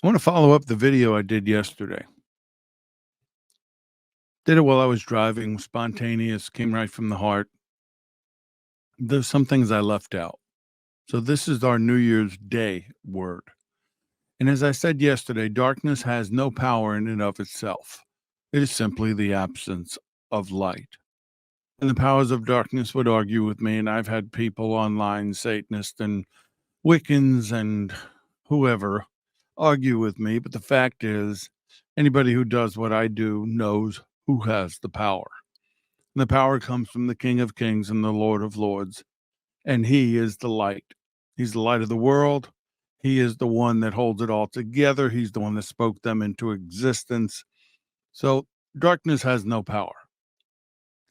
I want to follow up the video I did yesterday. Did it while I was driving, spontaneous, came right from the heart. There's some things I left out. So this is our New Year's Day word. And as I said yesterday, darkness has no power in and of itself. It is simply the absence of light. And the powers of darkness would argue with me, and I've had people online, Satanists and Wiccans and whoever, argue with me. But the fact is, anybody who does what I do knows who has the power. And the power comes from the King of Kings and the Lord of Lords, and he is the light. He's the light of the world. He is the one that holds it all together. He's the one that spoke them into existence. So darkness has no power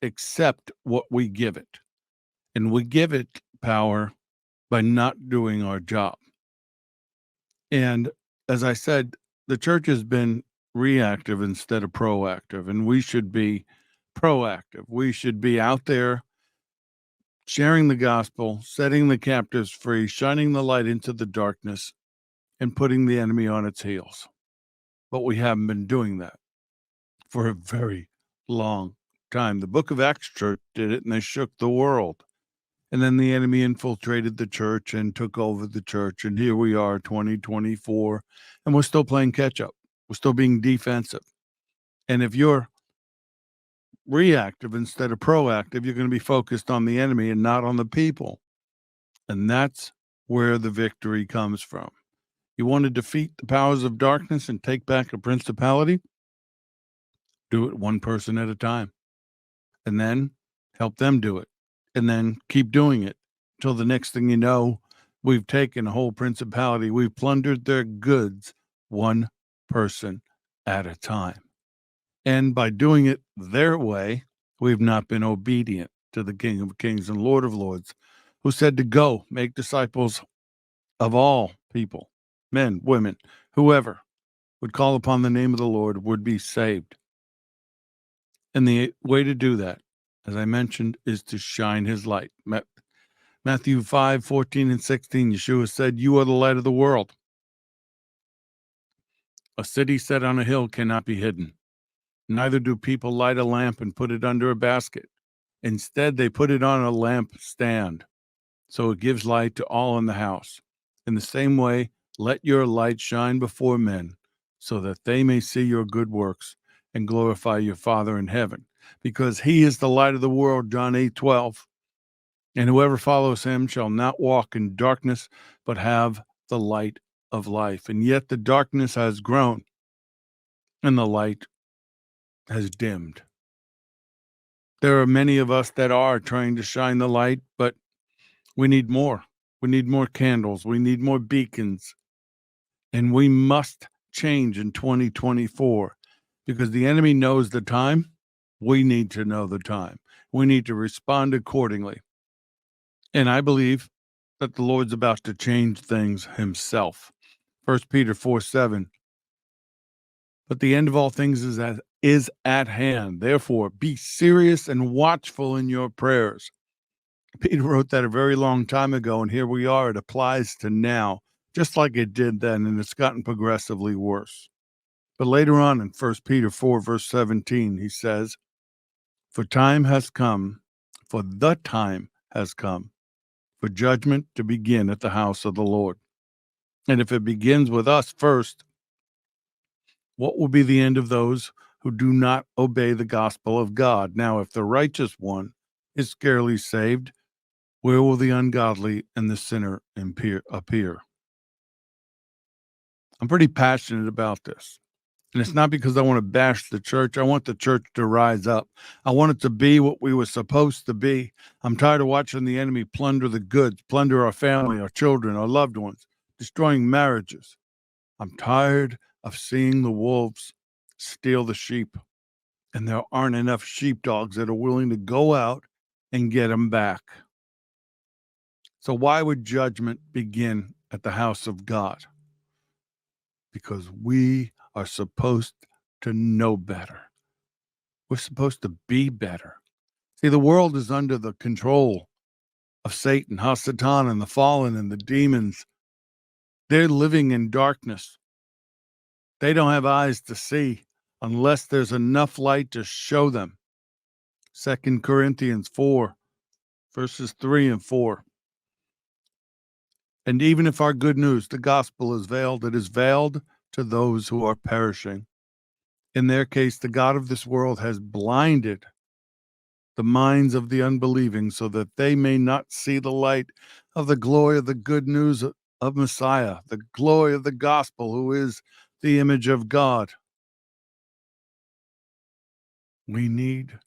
except what we give it. And we give it power by not doing our job. And as I said, the church has been reactive instead of proactive, and we should be proactive. We should be out there sharing the gospel, setting the captives free, shining the light into the darkness, and putting the enemy on its heels. But we haven't been doing that for a very long time. The book of Acts church did it, and they shook the world. And then the enemy infiltrated the church and took over the church. And here we are, 2024, and we're still playing catch up. We're still being defensive. And if you're reactive instead of proactive, you're going to be focused on the enemy and not on the people. And that's where the victory comes from. You want to defeat the powers of darkness and take back a principality? Do it one person at a time. And then help them do it. And then keep doing it until the next thing you know, we've taken a whole principality. We've plundered their goods one person at a time. And by doing it their way, we've not been obedient to the King of Kings and Lord of Lords, who said to go make disciples of all people, men, women, whoever would call upon the name of the Lord would be saved. And the way to do that, as I mentioned, is to shine his light. Matthew 5:14 and 16, Yeshua said, "You are the light of the world. A city set on a hill cannot be hidden. Neither do people light a lamp and put it under a basket. Instead, they put it on a lamp stand, so it gives light to all in the house. In the same way, let your light shine before men, so that they may see your good works and glorify your Father in heaven. Because he is the light of the world," John 8:12. "And whoever follows him shall not walk in darkness, but have the light of life. And yet the darkness has grown, and the light has dimmed." There are many of us that are trying to shine the light, but we need more. We need more candles. We need more beacons. And we must change in 2024 because the enemy knows the time. We need to know the time. We need to respond accordingly. And I believe that the Lord's about to change things himself. 1 Peter 4:7. "But the end of all things is at hand. Therefore, be serious and watchful in your prayers." Peter wrote that a very long time ago, and here we are. It applies to now, just like it did then, and it's gotten progressively worse. But later on in 1 Peter 4, verse 17, he says, for the time has come for judgment to begin at the house of the Lord. And if it begins with us first, what will be the end of those who do not obey the gospel of God? Now, if the righteous one is scarcely saved, where will the ungodly and the sinner appear? I'm pretty passionate about this. And it's not because I want to bash the church. I want the church to rise up. I want it to be what we were supposed to be. I'm tired of watching the enemy plunder the goods, plunder our family, our children, our loved ones, destroying marriages. I'm tired of seeing the wolves steal the sheep. And there aren't enough sheepdogs that are willing to go out and get them back. So why would judgment begin at the house of God? Because we are supposed to know better. We're supposed to be better. See, the world is under the control of Satan, Hasatan, and the fallen and the demons. They're living in darkness. They don't have eyes to see unless there's enough light to show them. 2 Corinthians 4, verses 3 and 4. And even if our good news, the gospel, is veiled, it is veiled to those who are perishing. In their case, the God of this world has blinded the minds of the unbelieving so that they may not see the light of the glory of the good news of Messiah, the glory of the gospel, who is the image of God. We need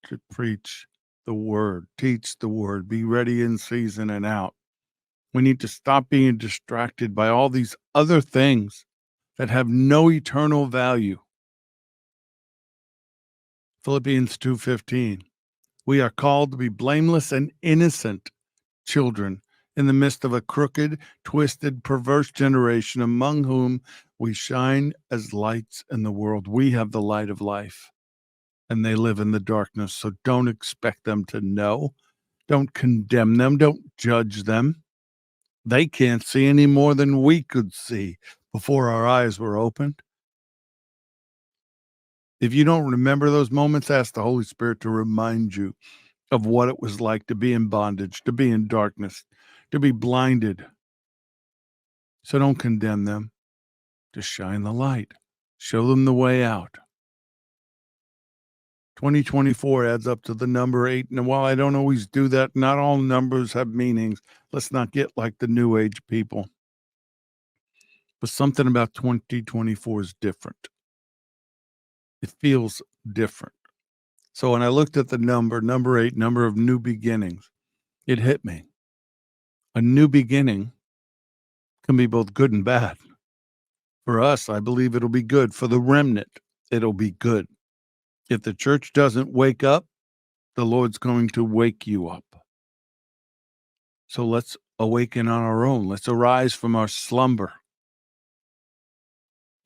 to preach the word, teach the word, be ready in season and out. We need to stop being distracted by all these other things that have no eternal value. Philippians 2:15. We are called to be blameless and innocent children in the midst of a crooked, twisted, perverse generation among whom we shine as lights in the world. We have the light of life, and they live in the darkness. So don't expect them to know. Don't condemn them. Don't judge them. They can't see any more than we could see before our eyes were opened. If you don't remember those moments, ask the Holy Spirit to remind you of what it was like to be in bondage, to be in darkness, to be blinded. So don't condemn them. Just shine the light. Show them the way out. 2024 adds up to the number 8. And while I don't always do that, not all numbers have meanings. Let's not get like the New Age people. But something about 2024 is different. It feels different. So when I looked at the number 8, number of new beginnings, it hit me. A new beginning can be both good and bad. For us, I believe it'll be good. For the remnant, it'll be good. If the church doesn't wake up, the Lord's going to wake you up. So let's awaken on our own. Let's arise from our slumber.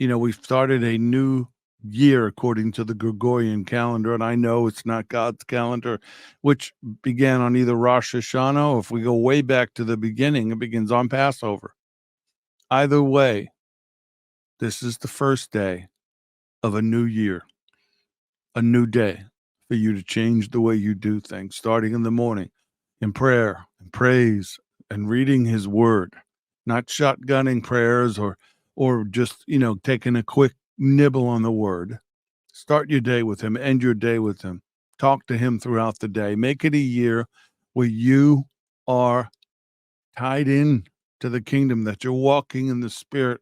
You know, we've started a new year according to the Gregorian calendar, and I know it's not God's calendar, which began on either Rosh Hashanah, or if we go way back to the beginning, it begins on Passover. Either way, this is the first day of a new year, a new day for you to change the way you do things, starting in the morning in prayer and praise and reading his word, not shotgunning prayers or just, taking a quick nibble on the word. Start your day with him, end your day with him. Talk to him throughout the day. Make it a year where you are tied in to the kingdom, that you're walking in the Spirit.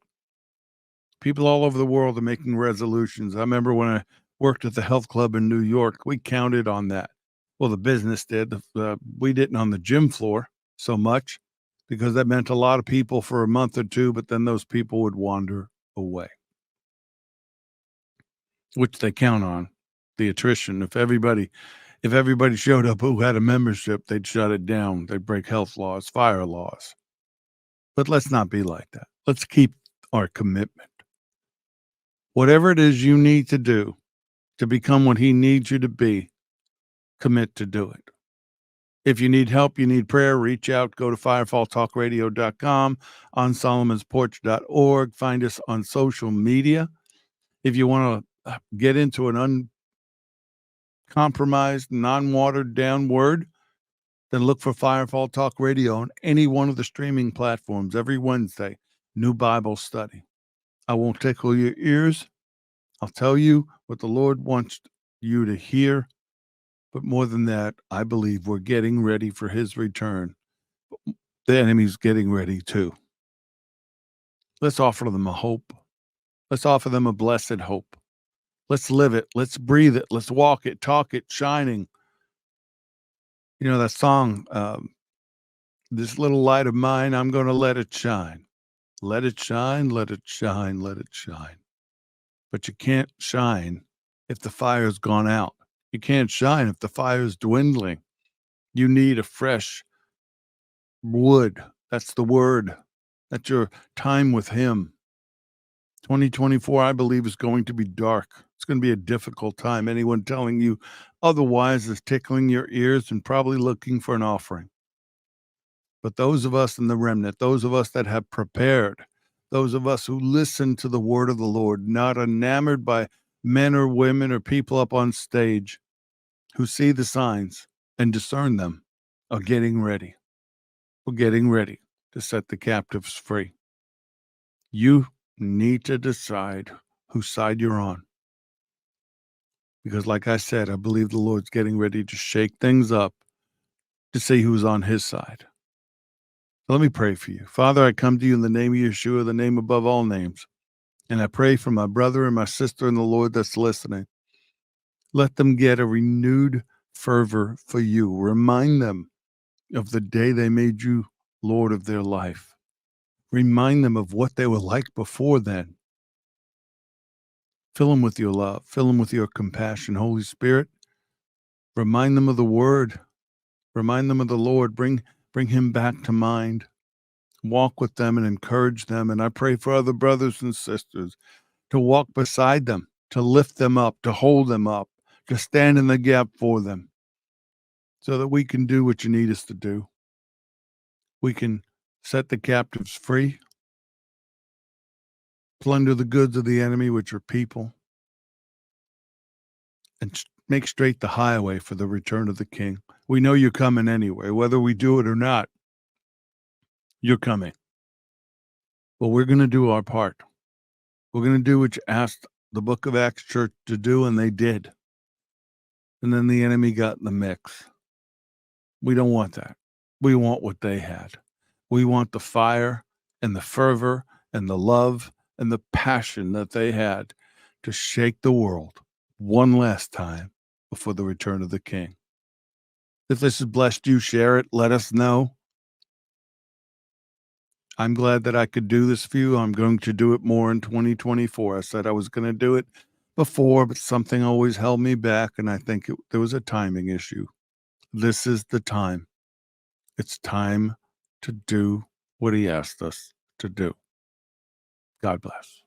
People all over the world are making resolutions. I remember when I worked at the health club in New York, we counted on that. Well, the business did. We didn't on the gym floor so much, because that meant a lot of people for a month or two, but then those people would wander away, which they count on, the attrition. If everybody showed up who had a membership, they'd shut it down. They'd break health laws, fire laws. But let's not be like that. Let's keep our commitment. Whatever it is you need to do to become what he needs you to be, commit to do it. If you need help, you need prayer, reach out, go to firefalltalkradio.com, on solomonsporch.org. Find us on social media. If you want to get into an uncompromised, non-watered down word, then look for Firefall Talk Radio on any one of the streaming platforms. Every Wednesday, new Bible study. I won't tickle your ears. I'll tell you what the Lord wants you to hear. But more than that, I believe we're getting ready for his return. The enemy's getting ready too. Let's offer them a hope. Let's offer them a blessed hope. Let's live it. Let's breathe it. Let's walk it, talk it, shining. You know that song, this little light of mine, I'm going to let it shine. Let it shine, let it shine, let it shine. But you can't shine if the fire's gone out. You can't shine if the fire's dwindling. You need a fresh wood. That's the word. That's your time with him. 2024, I believe, is going to be dark. It's going to be a difficult time. Anyone telling you otherwise is tickling your ears and probably looking for an offering. But those of us in the remnant, those of us that have prepared, those of us who listen to the word of the Lord, not enamored by men or women or people up on stage who see the signs and discern them, are getting ready. We're getting ready to set the captives free. You need to decide whose side you're on. Because like I said, I believe the Lord's getting ready to shake things up to see who's on his side. Let me pray for you. Father, I come to you in the name of Yeshua, the name above all names. And I pray for my brother and my sister in the Lord that's listening. Let them get a renewed fervor for you. Remind them of the day they made you Lord of their life. Remind them of what they were like before then. Fill them with your love. Fill them with your compassion. Holy Spirit, remind them of the word. Remind them of the Lord. Bring him back to mind. Walk with them and encourage them. And I pray for other brothers and sisters to walk beside them, to lift them up, to hold them up, to stand in the gap for them so that we can do what you need us to do. We can set the captives free, plunder the goods of the enemy, which are people, and make straight the highway for the return of the King. We know you're coming anyway. Whether we do it or not, you're coming. But we're going to do our part. We're going to do what you asked the Book of Acts Church to do, and they did. And then the enemy got in the mix. We don't want that. We want what they had. We want the fire and the fervor and the love and the passion that they had to shake the world one last time before the return of the King. If this has blessed you, share it. Let us know. I'm glad that I could do this for you. I'm going to do it more in 2024. I said I was going to do it before, but something always held me back, and I think there was a timing issue. This is the time. It's time to do what he asked us to do. God bless.